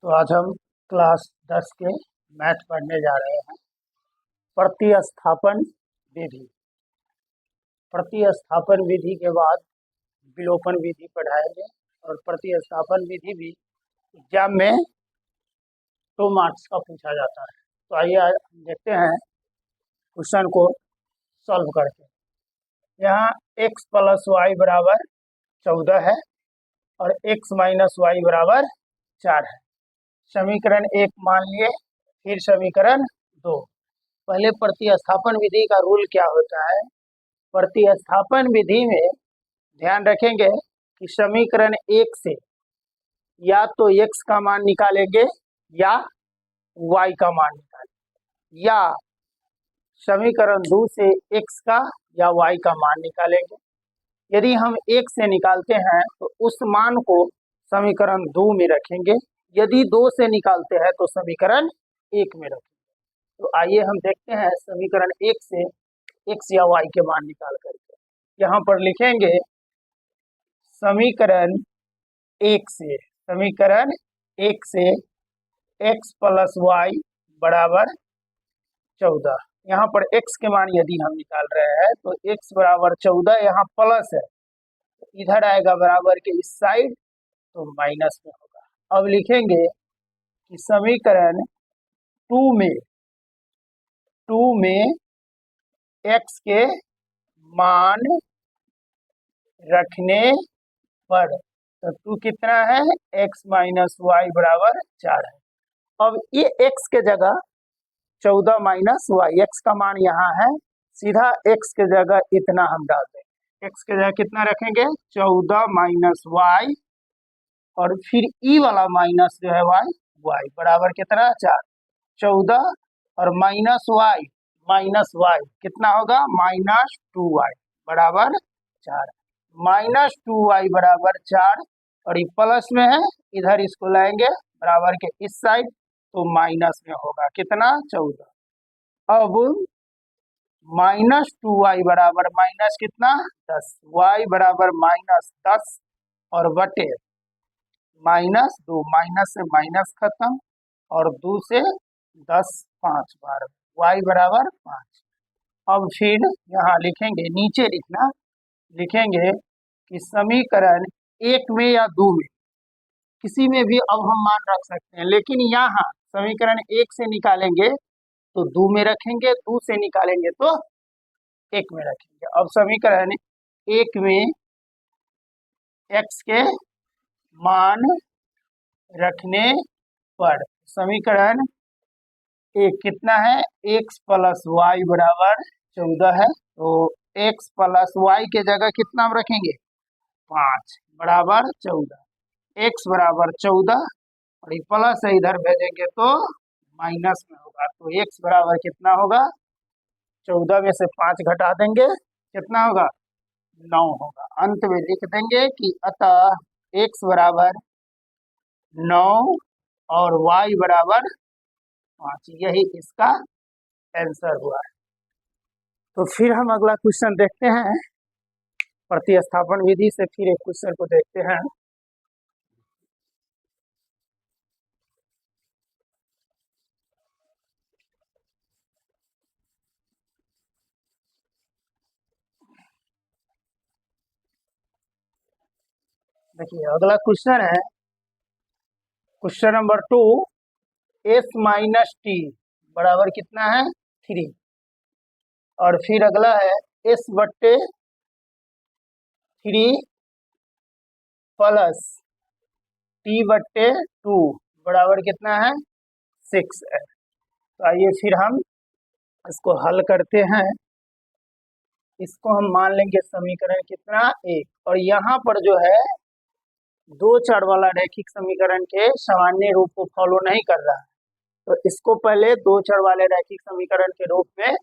तो आज हम क्लास 10 के मैथ पढ़ने जा रहे हैं। प्रतिस्थापन विधि। प्रतिस्थापन विधि के बाद विलोपन विधि पढ़ाएंगे और प्रतिस्थापन विधि भी एग्जाम में 2 मार्क्स का पूछा जाता है। तो आइए आज हम देखते हैं क्वेश्चन को सॉल्व करके। यहाँ x प्लस वाई बराबर 14 है और x माइनस वाई बराबर 4 है। समीकरण 1 मान लिए, फिर समीकरण 2। पहले प्रतिस्थापन विधि का रूल क्या होता है। प्रतिस्थापन विधि में ध्यान रखेंगे कि समीकरण 1 से या तो x का मान निकालेंगे या y का मान निकालेंगे, या समीकरण 2 से x का या y का मान निकालेंगे। यदि हम 1 से निकालते हैं तो उस मान को समीकरण 2 में रखेंगे, यदि 2 से निकालते हैं तो समीकरण 1 में रखेंगे। तो आइए हम देखते हैं समीकरण 1 से x या y के मान निकाल करके। यहाँ पर लिखेंगे समीकरण 1 से x प्लस वाई बराबर 14। यहाँ पर x के मान यदि हम निकाल रहे हैं तो x बराबर 14, यहाँ प्लस है, इधर आएगा बराबर के इस साइड तो माइनस में होगा। अब लिखेंगे कि समीकरण 2 में x के मान रखने पर तो 2 कितना है, x माइनस वाई बराबर 4 है। अब ये x के जगह 14 माइनस वाई, x का मान यहाँ है, सीधा x के जगह इतना हम डाल देंगे। x के जगह कितना रखेंगे, 14 माइनस वाई, और फिर ई वाला माइनस जो है y बराबर कितना, 4। 14 और माइनस वाई कितना होगा, माइनस 2y बराबर 4। माइनस 2y बराबर 4 और ये प्लस में है, इधर इसको लाएंगे बराबर के इस साइड तो माइनस में होगा कितना, 14। अब माइनस 2y बराबर माइनस कितना, 10, y बराबर माइनस 10 और बटे माइनस 2, माइनस से माइनस खत्म और 2 से 10 5 बार, y बराबर 5। अब फिर यहाँ लिखेंगे, नीचे लिखेंगे कि समीकरण 1 में या 2 में किसी में भी अब हम मान रख सकते हैं, लेकिन यहाँ समीकरण 1 से निकालेंगे तो 2 में रखेंगे, 2 से निकालेंगे तो 1 में रखेंगे। अब समीकरण 1 में x के मान रखने पर समीकरण 1 कितना है, x प्लस वाई बराबर 14 है, तो x प्लस वाई के जगह कितना हम रखेंगे, 5 बराबर 14। x बराबर 14 और ये प्लस है, इधर भेजेंगे तो माइनस में होगा, तो x बराबर कितना होगा, 14 में से 5 घटा देंगे, कितना होगा, 9 होगा। अंत में लिख देंगे कि अतः x बराबर 9 और y बराबर 5, यही इसका आंसर हुआ है। तो फिर हम अगला क्वेश्चन देखते हैं। प्रतिस्थापन विधि से फिर एक क्वेश्चन को देखते हैं। देखिए अगला क्वेश्चन है, question number 2, s minus T बराबर कितना है, 3, और फिर अगला है s बट्टे 3 प्लस t बट्टे 2 बराबर कितना है, 6 है। तो आइए फिर हम इसको हल करते हैं। इसको हम मान लेंगे समीकरण कितना, 1, और यहाँ पर जो है 2 चर वाला रैखिक समीकरण के सामान्य रूप को फॉलो नहीं कर रहा है, तो इसको पहले 2 चर वाले रैखिक समीकरण के रूप में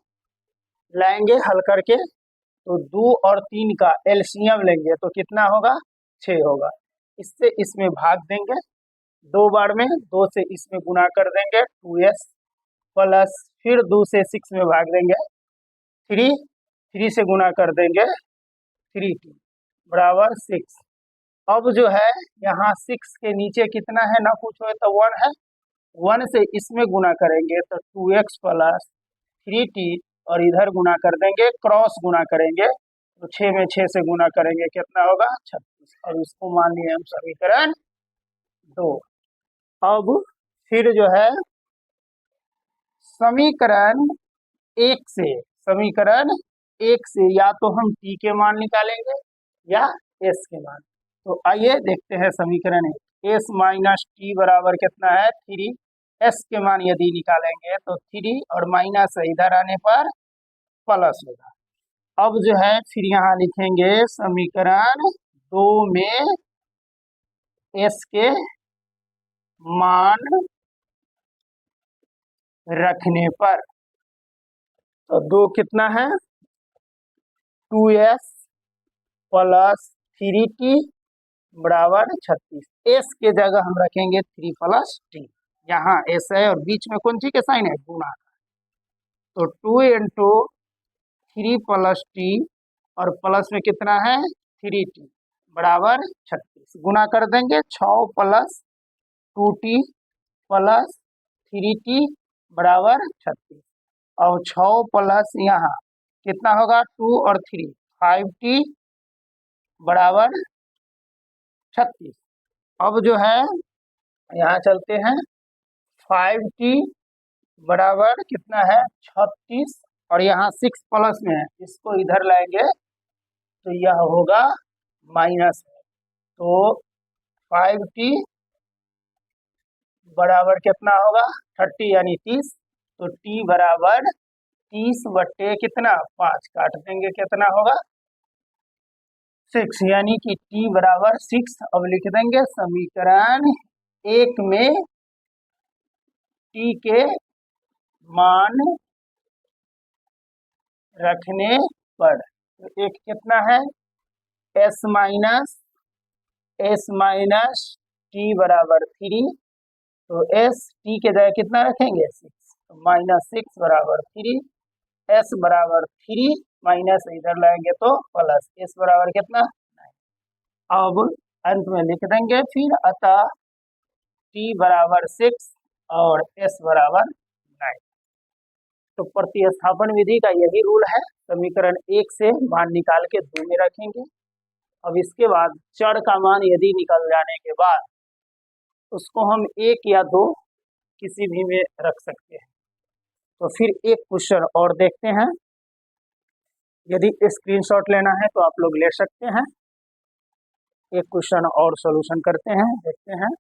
लाएंगे हल करके। तो 2 और 3 का एलसीएम लेंगे तो कितना होगा, 6 होगा। इससे इसमें भाग देंगे 2 बार में, 2 से इसमें गुना कर देंगे 2s, प्लस फिर 2 से 6 में भाग देंगे 3 से गुना कर देंगे 3t बराबर 6, अब जो है यहाँ 6 के नीचे कितना है ना पूछो तो 1 है, 1 से इसमें गुना करेंगे तो 2x प्लस 3t, और इधर गुना कर देंगे, क्रॉस गुना करेंगे तो 6 में 6 से गुना करेंगे कितना होगा 36, और इसको मान लिए हम समीकरण 2। अब फिर जो है समीकरण 1 से या तो हम t के मान निकालेंगे या s के मान। तो आइए देखते हैं समीकरण 1, s माइनस टी बराबर कितना है 3, s के मान यदि निकालेंगे तो 3 और माइनस इधर आने पर प्लस होगा। अब जो है फिर यहाँ लिखेंगे समीकरण 2 में s के मान रखने पर, तो 2 कितना है 2s प्लस 3t बराबर 36, s के जगह हम रखेंगे 3 प्लस t, यहाँ s है और बीच में कौन सी के साइन है गुना, तो 2 इंटू 3 प्लस t और प्लस में कितना है 3t बराबर 36, गुना कर देंगे 6 प्लस 2t प्लस 3t बराबर 36, और 6 प्लस यहाँ कितना होगा 2 और 3 5t बराबर 36। अब जो है यहाँ चलते हैं 5t बराबर कितना है 36, और यहाँ 6 प्लस में है, इसको इधर लाएंगे तो यह होगा माइनस में, तो 5t बराबर कितना होगा 30 यानी 30, तो t बराबर 30 बट्टे कितना 5 काट देंगे कितना होगा 6, यानी कि t बराबर 6। अब लिख देंगे समीकरण 1 में t के मान रखने पर, तो एक कितना है s माइनस टी बराबर 3, तो s t के जगह कितना रखेंगे 6, तो माइनस 6 बराबर 3, s बराबर 3 माइनस इधर लाएंगे तो प्लस, s बराबर कितना 9। अब अंत में लिख देंगे फिर अतः t बराबर 6 और s बराबर 9। तो प्रतिस्थापन विधि का यही रूल है, समीकरण 1 से मान निकाल के 2 में रखेंगे। अब इसके बाद चर का मान यदि निकल जाने के बाद उसको हम 1 या 2 किसी भी में रख सकते हैं। तो फिर एक क्वेश्चन और देखते हैं, यदि स्क्रीनशॉट लेना है तो आप लोग ले सकते हैं। एक क्वेश्चन और सॉल्यूशन करते हैं, देखते हैं।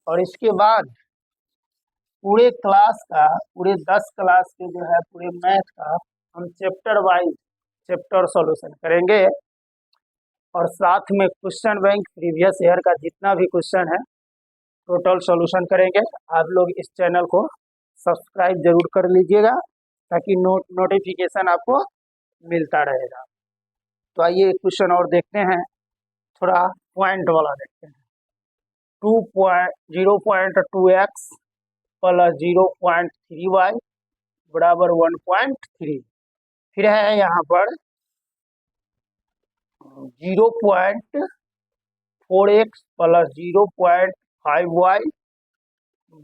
और इसके बाद पूरे क्लास का, पूरे 10 क्लास के जो है पूरे मैथ का हम चैप्टर वाइज चैप्टर सॉल्यूशन करेंगे, और साथ में क्वेश्चन बैंक प्रीवियस ईयर का जितना भी क्वेश्चन है टोटल सॉल्यूशन करेंगे। आप लोग इस चैनल को सब्सक्राइब जरूर कर लीजिएगा ताकि नोटिफिकेशन आपको मिलता रहेगा। तो आइए एक क्वेश्चन और देखते हैं, थोड़ा पॉइंट वाला देखते हैं। 0.2x प्लस 0.3y बराबर 1.3, फिर है यहाँ पर 0.4x प्लस 0.5y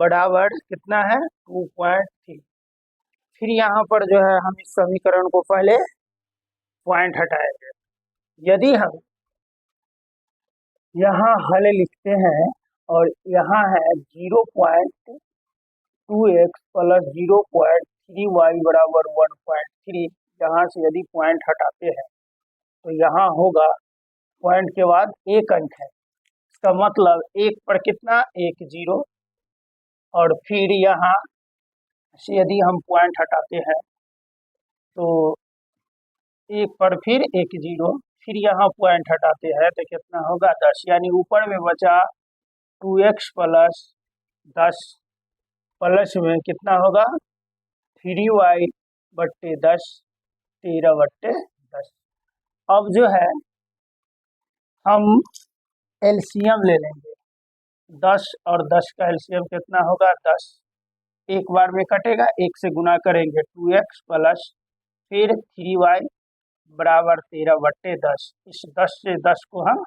बराबर कितना है 2.3। फिर यहाँ पर जो है हम इस समीकरण को पहले पॉइंट हटाएंगे। यदि हम यहाँ हल लिखते हैं और यहाँ है 0.2x प्लस 0.3y बराबर 1.3, यहाँ से यदि पॉइंट हटाते हैं तो यहाँ होगा पॉइंट के बाद एक अंक है, इसका मतलब एक पर कितना 1 0, और फिर यहाँ से यदि हम पॉइंट हटाते हैं तो एक पर फिर 1 0, फिर यहाँ पॉइंट हटाते हैं तो कितना होगा 10, यानी ऊपर में बचा 2x प्लस 10 प्लस में कितना होगा 3y बट्टे 10 13 बट्टे 10। अब जो है हम एलसीएम ले लेंगे, 10 और 10 का एलसीएम कितना होगा 10, एक बार में कटेगा, एक से गुना करेंगे 2x प्लस फिर 3y बराबर 13/10। इस 10 से 10 को हम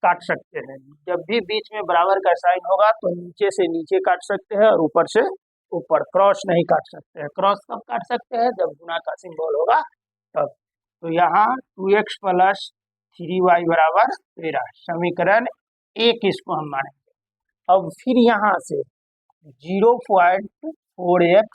काट सकते हैं। जब भी बीच में बराबर का साइन होगा तो नीचे से नीचे काट सकते हैं और ऊपर से ऊपर, क्रॉस नहीं काट सकते हैं। क्रॉस कब काट सकते हैं जब गुना का सिंबल होगा तब। तो यहाँ 2x प्लस 3y बराबर 13 समीकरण 1 इसको हम मानेंगे। अब फिर यहाँ से 0.4x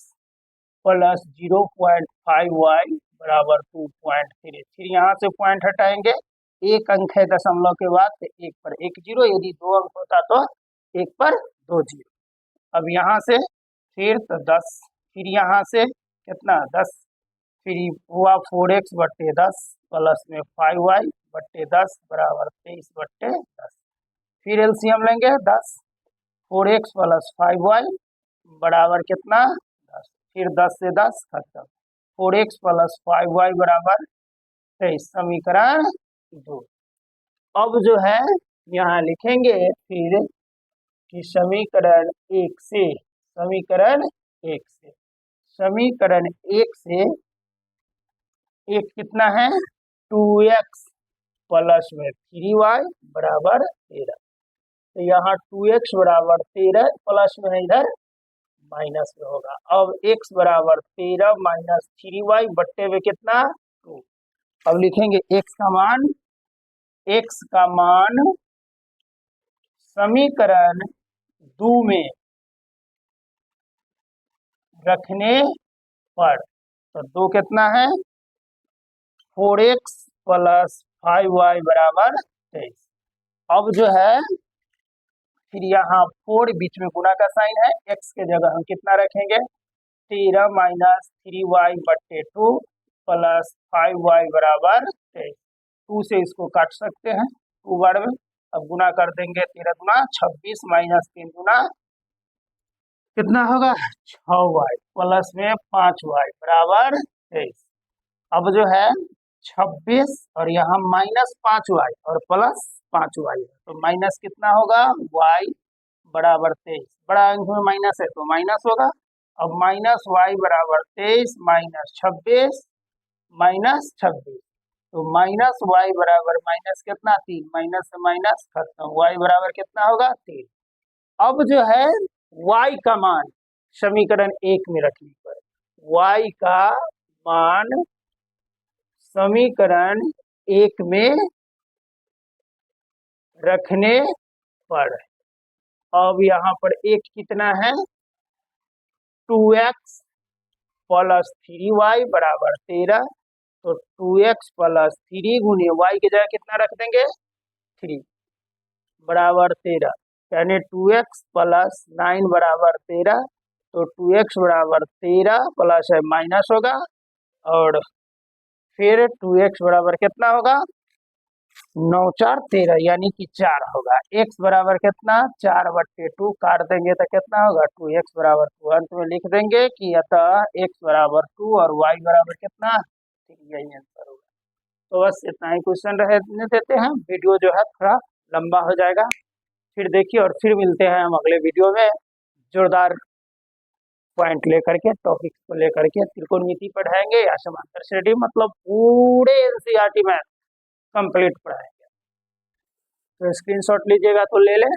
प्लस 0.5y बराबर 2.3। फिर यहाँ से पॉइंट हटाएंगे, एक अंक है दशमलव के बाद तो एक पर एक जीरो, यदि 2 अंक होता तो एक पर 2 जीरो। अब यहाँ से फिर तो 10, फिर यहाँ से कितना 10, फिर हुआ 4x/10 प्लस में 5y/10 बराबर 23/10। फिर एलसीएम लेंगे 10, 4x प्लस 5y बराबर कितना 10, फिर 10 से 10 खत्म, 4x प्लस 5y बराबर 23 समीकरण 2। अब जो है यहाँ लिखेंगे फिर कि समीकरण 1 से एक कितना है 2x प्लस में 3y बराबर 13। तो यहाँ 2x बराबर 13 प्लस में इधर माइनस में होगा। अब x बराबर 13 माइनस 3y बट्टे में कितना 2। अब लिखेंगे x का मान समीकरण 2 में रखने पर, तो 2 कितना है 4x प्लस 5y बराबर 23। अब जो है फिर यहाँ 4 बीच में गुना का साइन है, x के जगह हम कितना रखेंगे 13 माइनस 3y/2 प्लस 5y बराबर 23। 2 से इसको काट सकते हैं 2 बार में। अब गुना कर देंगे 13 गुना 26 माइनस 3 गुना कितना होगा 6y प्लस में 5y बराबर 23। अब जो है 26 और यहाँ माइनस 5y और प्लस 5y है तो माइनस कितना होगा y बराबर 23। बड़ा अंक में माइनस है तो माइनस होगा। अब माइनस y बराबर 23 माइनस 26 तो माइनस y बराबर माइनस कितना 3, माइनस से माइनस खत्म, y बराबर कितना होगा 3। अब जो है y का मान समीकरण 1 में रखने पर, y का मान समीकरण 1 में रखने पर, अब यहाँ पर एक कितना है 2x प्लस 3y बराबर 13। तो 2x प्लस 3 गुने y की जगह कितना रख देंगे 3 बराबर 13, यानी 2x प्लस 9 बराबर 13। तो 2x बराबर 13 प्लस है माइनस होगा और फिर 2x बराबर कितना होगा 9 4 13 यानी कि 4 होगा। x बराबर कितना 4/2 काट देंगे तो कितना होगा 2x बराबर 2। अंत में लिख देंगे कि अतः x बराबर 2 और y बराबर कितना 3, यही आंसर होगा। तो बस इतना ही क्वेश्चन रहने देते हैं, वीडियो जो है थोड़ा लंबा हो जाएगा। फिर देखिए और फिर मिलते हैं हम अगले वीडियो में जोरदार पॉइंट लेकर के, टॉपिक्स को लेकर के त्रिकोणमिति पढ़ाएंगे या समांतर श्रेणी, मतलब पूरे एनसीईआरटी मैथ कंप्लीट पढ़ाएंगे। तो स्क्रीनशॉट लीजिएगा तो ले लें।